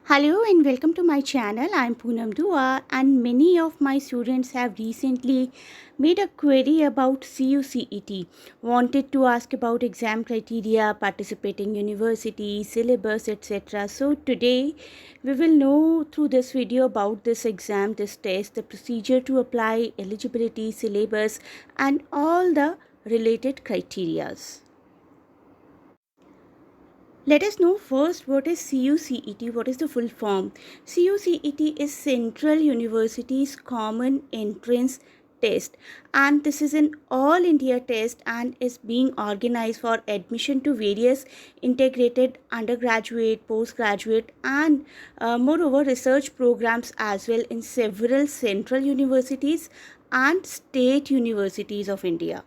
Hello and welcome to my channel. I'm Poonam Dua and many of my students have recently made a query about CUCET. Wanted to ask about exam criteria, participating university, syllabus, etc. So today we will know through this video about this exam, this test, the procedure to apply, eligibility, syllabus and all the related criterias. Let us know first what is CUCET, what is the full form. CUCET is Central University's Common Entrance Test, and this is an all India test and is being organized for admission to various integrated undergraduate, postgraduate and moreover research programs as well in several central universities and state universities of India.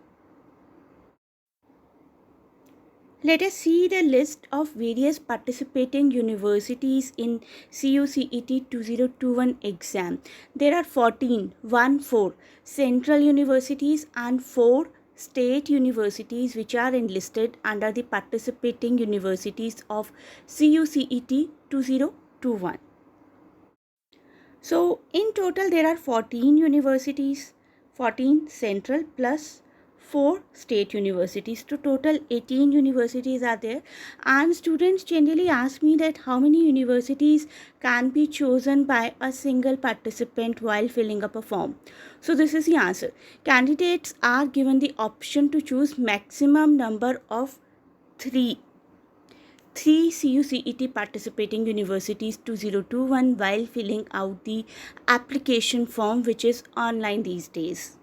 Let us see the list of various participating universities in CUCET 2021 exam. There are 4 central universities and 4 state universities which are enlisted under the participating universities of CUCET 2021. So in total there are 14 universities, 14 central plus 4 state universities. To total 18 universities are there, and students generally ask me that how many universities can be chosen by a single participant while filling up a form. So this is the answer. Candidates are given the option to choose maximum number of 3 CUCET participating universities 2021 while filling out the application form, which is online these days.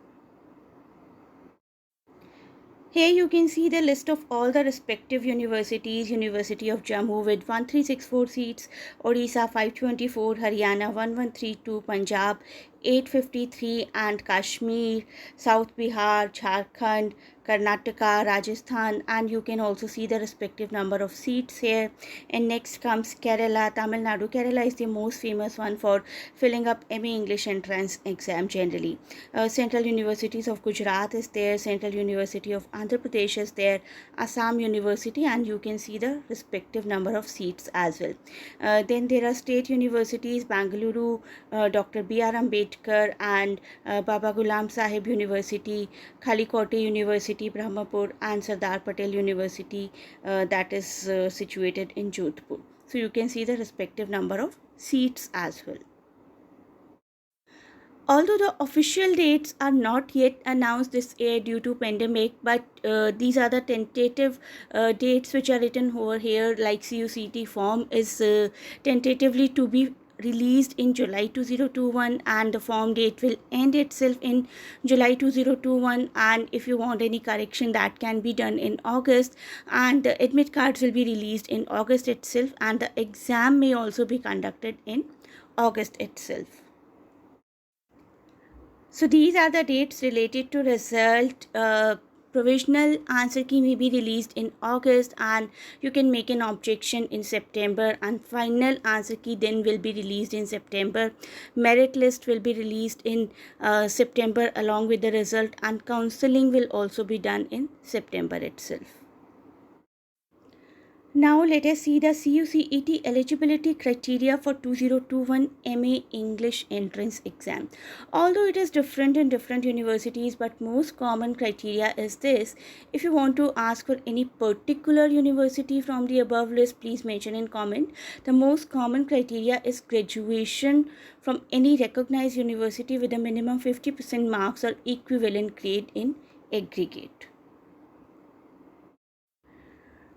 Here you can see the list of all the respective universities. University of Jammu with 1364 seats, Odisha 524, Haryana 1132, Punjab 853 and Kashmir, South Bihar, Jharkhand, Karnataka, Rajasthan, and you can also see the respective number of seats here. And next comes Kerala, Tamil Nadu. Kerala is the most famous one for filling up MA English entrance exam generally. Central Universities of Gujarat is there, Central University of Andhra Pradesh is there, Assam University, and you can see the respective number of seats as well. Then there are state universities, Bangalore, Dr. B.R. Ambedkar and Baba Ghulam Sahib University, Khalikote University, Brahmapur, and Sardar Patel University that is situated in Jodhpur. So you can see the respective number of seats as well. Although the official dates are not yet announced this year due to pandemic, but these are the tentative dates which are written over here, like CUCT form is tentatively to be released in July 2021, and the form date will end itself in July 2021, and if you want any correction that can be done in August, and the admit cards will be released in August itself, and the exam may also be conducted in August itself. So these are the dates related to result. Provisional answer key may be released in August, and you can make an objection in September, and final answer key then will be released in September. Merit list will be released in September along with the result, and counseling will also be done in September itself. Now let us see the CUCET eligibility criteria for 2021 MA English entrance exam. Although it is different in different universities, but most common criteria is this. If you want to ask for any particular university from the above list, please mention in comment. The most common criteria is graduation from any recognized university with a minimum 50% marks or equivalent grade in aggregate.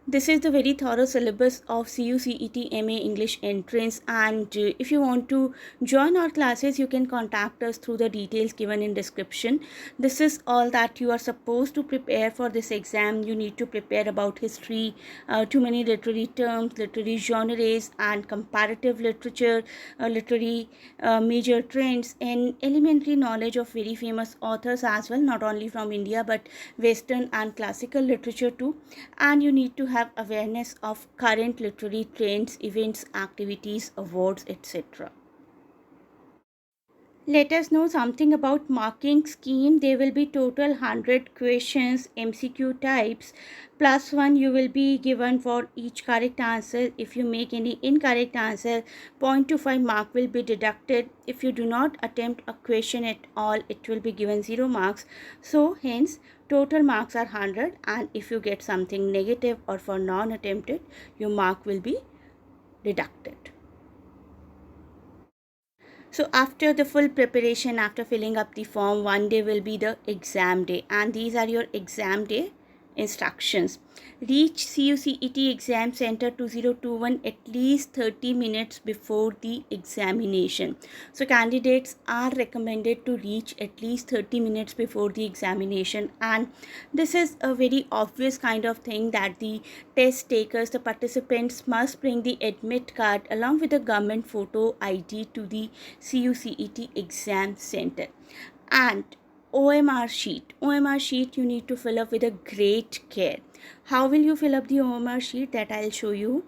This is the very thorough syllabus of CUCET MA English entrance, and if you want to join our classes, you can contact us through the details given in description. This is all that you are supposed to prepare for this exam. You need to prepare about history, too many literary terms, literary genres and comparative literature, literary major trends, and elementary knowledge of very famous authors as well, not only from India but Western and classical literature too. And you need to have awareness of current literary trends, events, activities, awards, etc. Let us know something about marking scheme. There will be total 100 questions, MCQ types, plus one you will be given for each correct answer. If you make any incorrect answer, 0.25 mark will be deducted. If you do not attempt a question at all, it will be given 0 marks. So hence total marks are 100, and if you get something negative or for non-attempted, your mark will be deducted. So after the full preparation, after filling up the form, one day will be the exam day, and these are your exam day instructions. Reach CUCET exam center 2021 at least 30 minutes before the examination. So candidates are recommended to reach at least 30 minutes before the examination, and this is a very obvious kind of thing that the test takers, the participants must bring the admit card along with the government photo ID to the CUCET exam center. And OMR sheet you need to fill up with a great care. How will you fill up the OMR sheet? That I'll show you.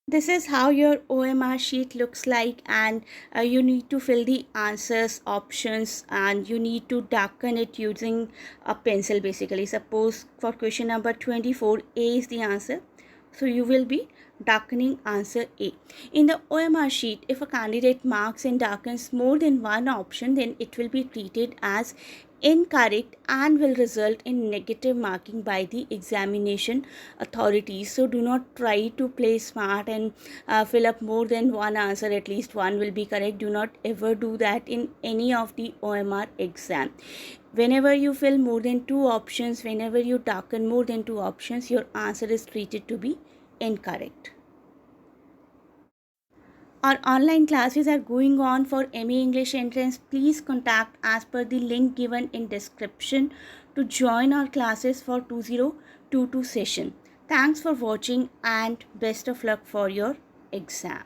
This is how your OMR sheet looks like, and you need to fill the answers options, and you need to darken it using a pencil basically. Suppose for question number 24, A is the answer, so you will be darkening answer A. In the OMR sheet, if a candidate marks and darkens more than one option, then it will be treated as incorrect and will result in negative marking by the examination authorities. So do not try to play smart and fill up more than one answer. At least one will be correct. Do not ever do that in any of the OMR exam. Whenever you fill more than two options, whenever you darken more than two options, your answer is treated to be incorrect. Our online classes are going on for MA English entrance. Please contact as per the link given in description to join our classes for 2022 session. Thanks for watching and best of luck for your exam.